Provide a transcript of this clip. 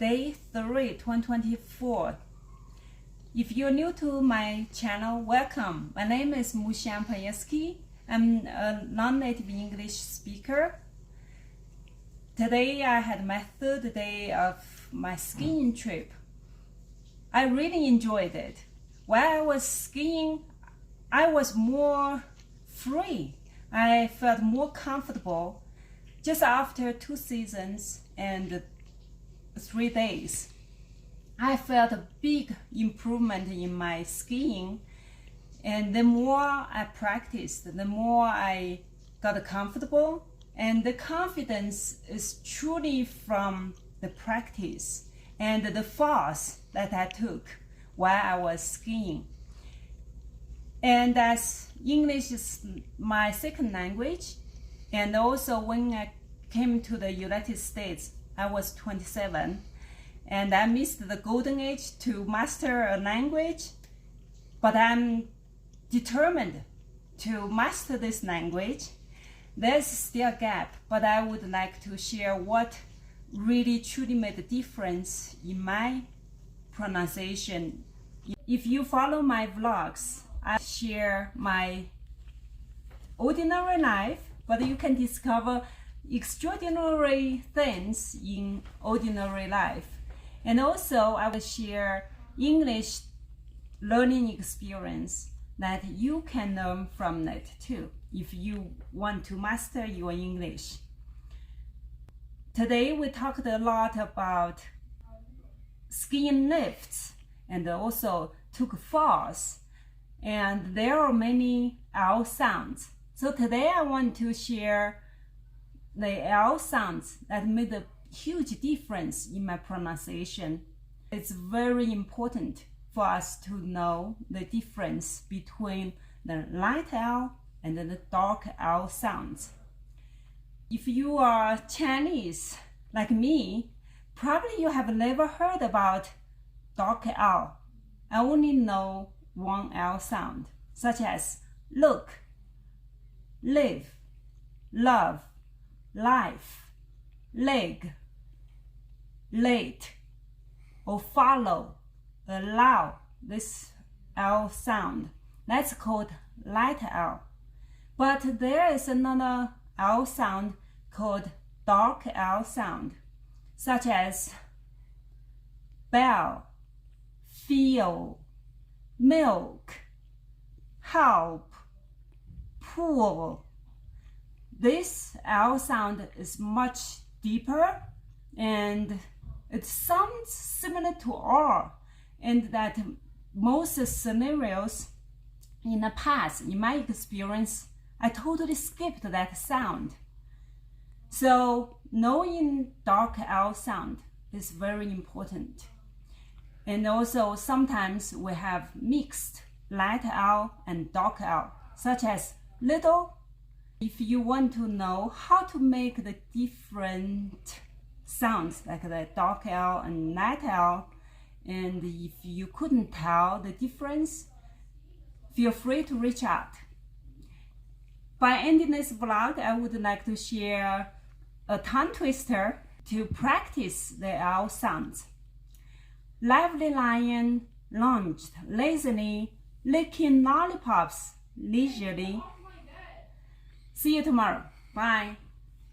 Day 3, 2024. If you're new to my channel, welcome. My name is Mushan Payeski. I'm a non-native English speaker. Today I had my third day of my skiing trip. I really enjoyed it. While I was skiing, I was more free. I felt more comfortable. Just after 2 seasons and 3 days, I felt a big improvement in my skiing, and the more I practiced, the more I got comfortable, and the confidence is truly from the practice and the falls that I took while I was skiing. And as English is my second language, and also when I came to the United States, I was 27, and I missed the golden age to master a language, but I'm determined to master this language. There's still a gap, but I would like to share what really truly made a difference in my pronunciation. If you follow my vlogs, I share my ordinary life, but you can discover extraordinary things in ordinary life. And also I will share English learning experience that you can learn from it too if you want to master your English. Today we talked a lot about skiing lifts and also took falls, and there are many L sounds. So today I want to share the L sounds that made a huge difference in my pronunciation. It's very important for us to know the difference between the light L and the dark L sounds. If you are Chinese like me, probably you have never heard about dark L. I only know one L sound, such as look, live, love, life, leg, late, or follow, allow. This L sound, that's called light L. But there is another L sound called dark L sound, such as bell, feel, milk, help, pool. This L sound is much deeper, and it sounds similar to R, and that most scenarios in the past, in my experience, I totally skipped that sound. So knowing dark L sound is very important. And also sometimes we have mixed light L and dark L, such as little. If you want to know how to make the different sounds like the dark L and light L, and if you couldn't tell the difference, feel free to reach out. By ending this vlog, I would like to share a tongue twister to practice the L sounds. Lively lion lunged lazily, licking lollipops leisurely. See you tomorrow. Bye.